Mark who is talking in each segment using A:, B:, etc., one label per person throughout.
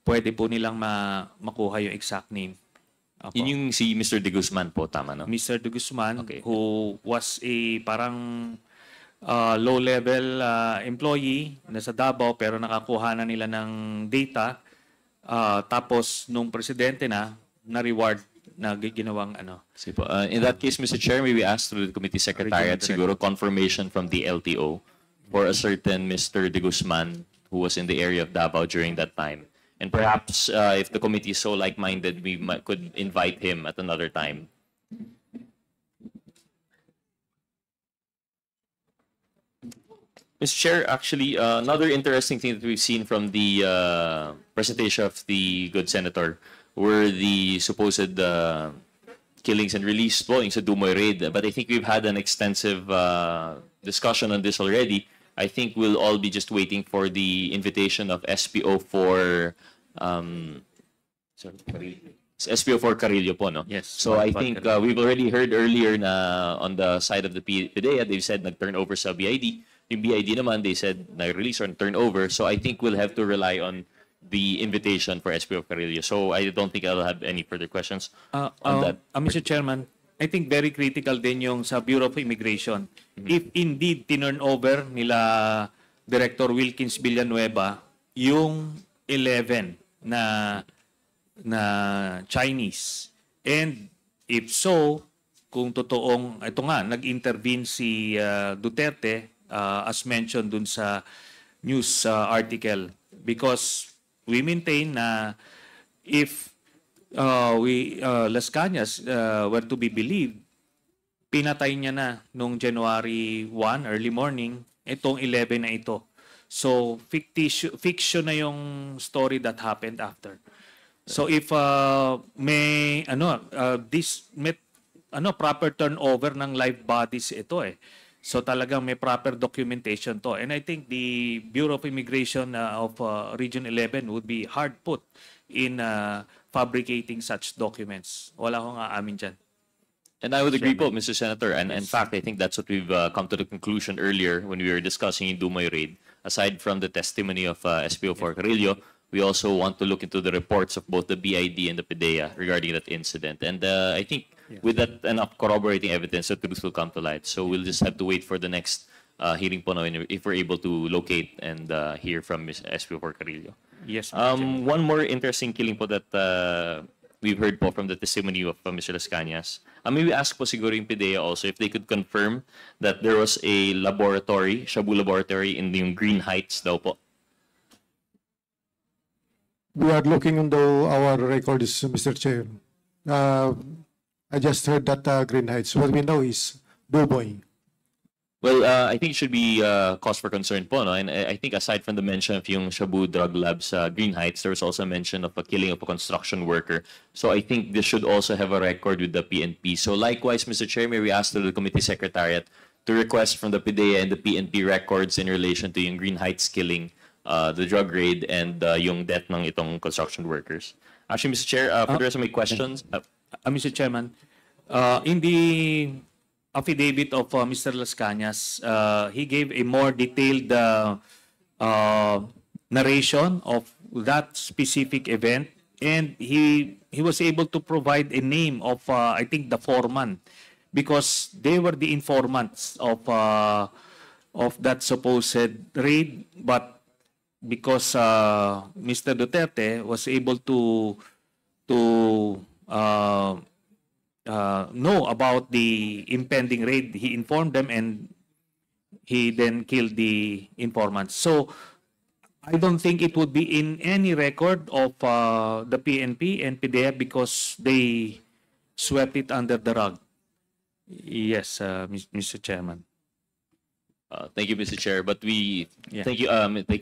A: pwede po nilang makuha yung exact name. Opo.
B: Yun yung si Mr. De Guzman po, tama, no?
A: Mr. De Guzman,
B: Okay.
A: who was a parang low-level employee na sa Davao pero nakakuha na nila ng data. Tapos nung presidente na-reward na ginawang ano.
B: In that case, Mr. Chair, may we ask through the committee secretariat siguro confirmation from the LTO for a certain Mr. De Guzman who was in the area of Davao during that time. And perhaps if the committee is so like-minded, we could invite him at another time. Mr. Chair, actually, another interesting thing that we've seen from the presentation of the good senator were the supposed killings and release po sa Dumoy raid. But I think we've had an extensive discussion on this already. I think we'll all be just waiting for the invitation of SPO for SPO for Carillo po, no?
A: Yes.
B: So I think we've already heard earlier na on the side of the PDEA, they've said nag-turn over sa BID. Yung BID naman, they said na-release or turnover. So I think we'll have to rely on the invitation for SPO Carillo. So I don't think I'll have any further questions on that.
A: Mr. Chairman, I think very critical din yung sa Bureau of Immigration. If indeed tinurn over nila Director Wilkins Villanueva yung 11 na Chinese. And if so, kung totoong, ito nga, nag-intervene si Duterte, as mentioned dun sa news article, because we maintain na if Las Cañas were to be believed, pinatay niya na nung January 1, early morning, itong 11 na ito. So, fiction na yung story that happened after. So, if may proper turnover ng live bodies ito eh. So talagang may proper documentation to. And I think the Bureau of Immigration of Region 11 would be hard put in fabricating such documents. Wala akong aamin dyan.
B: And I would agree po, Mr. Senator. And in fact, I think that's what we've come to the conclusion earlier when we were discussing in Dumoy raid. Aside from the testimony of SPO for Carillo, we also want to look into the reports of both the BID and the PDEA regarding that incident. And I think with that enough corroborating evidence, the truth will come to light. So we'll just have to wait for the next hearing po now if we're able to locate and hear from Ms. SPO for Carillo.
A: Yes.
B: One more interesting killing po that we've heard po from the testimony of Mr. Las Cañas. May we ask po siguro yung PDEA also if they could confirm that there was a laboratory, Shabu laboratory in yung Green Heights daw po.
C: We are looking into our records, Mr. Chair. I just heard that Green Heights. What we know is Duboy.
B: Well, I think it should be cause for concern po, no? And I think aside from the mention of yung Shabu Drug Lab sa Green Heights, there was also mention of a killing of a construction worker. So I think this should also have a record with the PNP. So likewise, Mr. Chair, may we ask the committee secretariat to request from the PDEA and the PNP records in relation to yung Green Heights killing, the drug raid, and yung death ng itong construction workers. Actually, Mr. Chair, for the rest of my questions...
A: Mr. Chairman, in the affidavit of Mr. Las Cañas, he gave a more detailed narration of that specific event, and he was able to provide a name of, I think, the foreman, because they were the informants of that supposed raid, but because Mr. Duterte was able to know about the impending raid, he informed them and he then killed the informants. So I don't think it would be in any record of the PNP and PDEA because they swept it under the rug. Yes, Mr. Chairman.
B: Thank you, Mr. Chair. But thank you,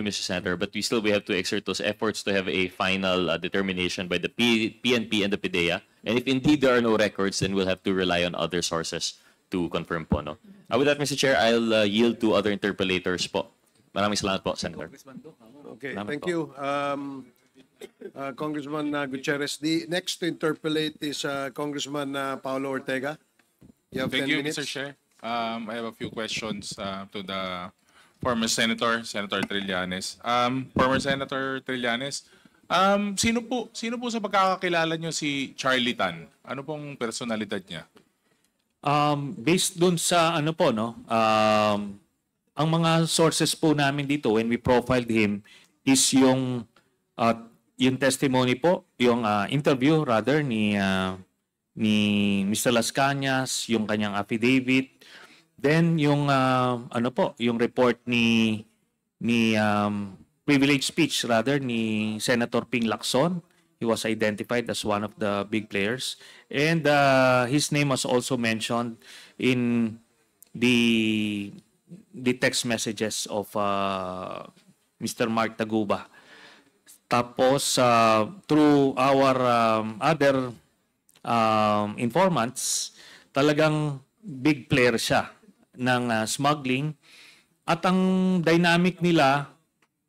B: Mr. Senator. But we have to exert those efforts to have a final determination by the PNP and the PDEA. And if indeed there are no records, then we'll have to rely on other sources to confirm po, no? With that, Mr. Chair, I'll yield to other interpellators po. Maraming salamat po, Senator.
D: Okay, thank you, Congressman Gutierrez. The next to interpellate is Congressman Paulo Ortega. You have 10 minutes.
E: Mr. Chair. I have a few questions to the former Senator Trillanes. Former Senator Trillanes, Sino po sa pagkakakilala nyo si Charlie Tan? Ano pong personalidad niya?
A: Based dun sa ano po, no, ang mga sources po namin dito when we profiled him is yung testimony po, yung interview rather ni Mr. Las Cañas, yung kanyang affidavit, then yung ano po, yung report ni privilege speech rather ni Senator Ping Lacson. He was identified as one of the big players, and his name was also mentioned in the text messages of Mr. Mark Taguba. Tapos through our other informants, talagang big player siya ng smuggling, at ang dynamic nila,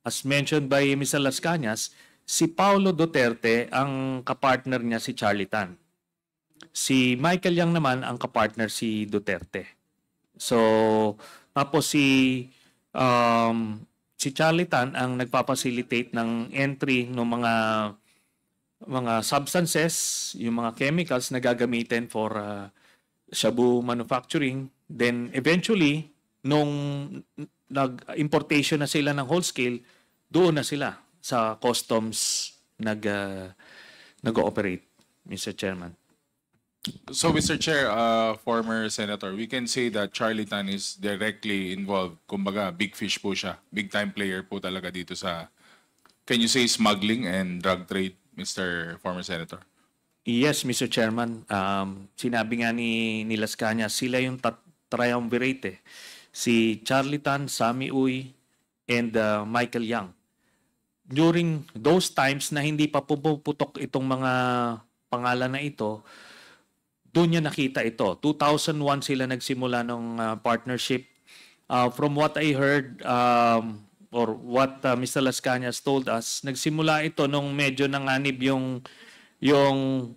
A: as mentioned by Mr. Las Cañas, si Paulo Duterte ang kapartner niya si Charlie Tan. Si Michael Yang naman ang kapartner si Duterte. So, tapos si Charlie Tan ang nagpapacilitate ng entry ng mga substances, yung mga chemicals na gagamitin for shabu manufacturing. Then eventually, nung nag-importation na sila ng whole scale, doon na sila sa customs nag-ooperate, Mr. Chairman.
E: So, Mr. Chair, former Senator, we can say that Charlie Tan is directly involved. Kumbaga, big fish po siya. Big time player po talaga dito sa, can you say, smuggling and drug trade, Mr. former Senator?
A: Yes, Mr. Chairman. Sinabi nga ni Las Cañas, sila yung triumvirate. Si Charlie Tan, Sammy Uy, and Michael Yang. During those times na hindi pa puputok itong mga pangalan na ito, doon niya nakita ito. 2001 sila nagsimula ng partnership. From what I heard, or what Mr. Las Cañas told us, nagsimula ito nung medyo nanganib yung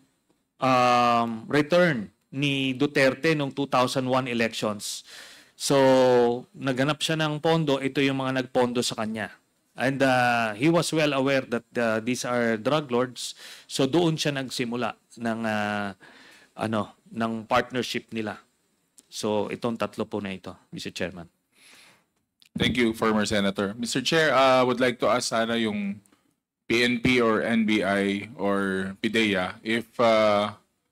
A: return ni Duterte nung 2001 elections. So, naghanap siya ng pondo, ito yung mga nagpondo sa kanya. And he was well aware that these are drug lords. So, doon siya nagsimula ng partnership nila. So, itong tatlo po na ito, Mr. Chairman.
E: Thank you, former Senator. Mr. Chair, would like to ask sana yung PNP or NBI or PIDEA if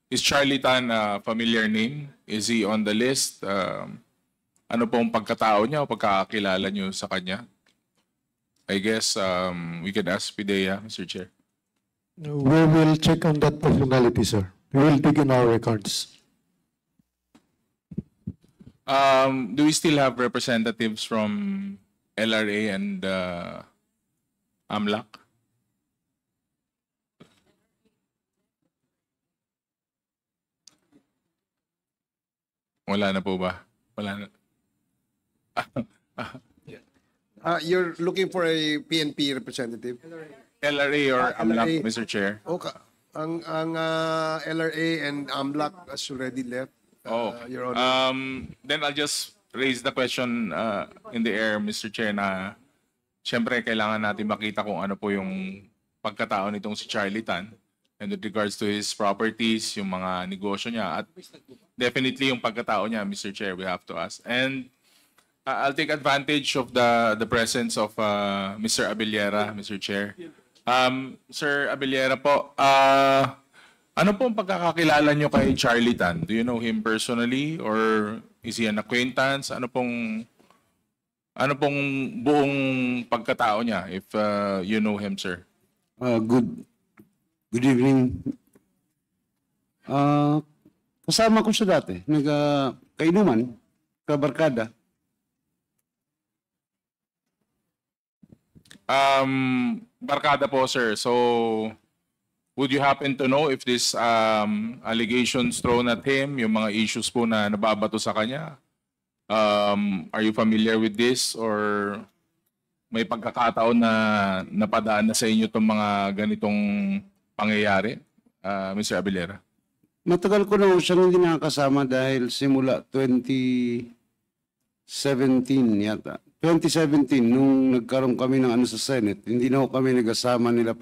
E: is Charlie Tan a familiar name? Is he on the list? Ano pong pagkatao niya o pagkakakilala niyo sa kanya? I guess we can ask PIDEA, Mr. Chair.
C: We will check on that personality, sir. We will dig in our records.
E: Do we still have representatives from LRA and AMLAC? Wala na po ba? Wala na.
D: You're looking for a PNP representative?
E: LRA or AMLAC,
D: LRA.
E: Mr. Chair?
D: Okay. Ang LRA and AMLAC has already left. Your Honor.
E: Then I'll just raise the question in the air, Mr. Chair, na siyempre kailangan natin makita kung ano po yung pagkatao nitong si Charlie Tan and with regards to his properties, yung mga negosyo niya, at definitely yung pagkatao niya, Mr. Chair, we have to ask. And I'll take advantage of the presence of Mr. Abellera, Mr. Chair. Sir Abellera po, ano pong pagkakakilala nyo kay Charlie Tan? Do you know him personally or is he an acquaintance? Ano pong buong pagkatao niya if you know him, sir?
F: Good evening. Kasama ko siya dati, kainuman, kabarkada.
E: Barkada po, sir. So, would you happen to know if this allegations thrown at him, yung mga issues po na nababato sa kanya, are you familiar with this or may pagkakataon na napadaan na sa inyo itong mga ganitong pangyayari, Mr. Abellera?
F: Matagal ko na siyang hindi nakakasama dahil simula 2017 yata. 2017, nung nagkaroon kami ng ano sa Senate, hindi na ho kami nagasama nila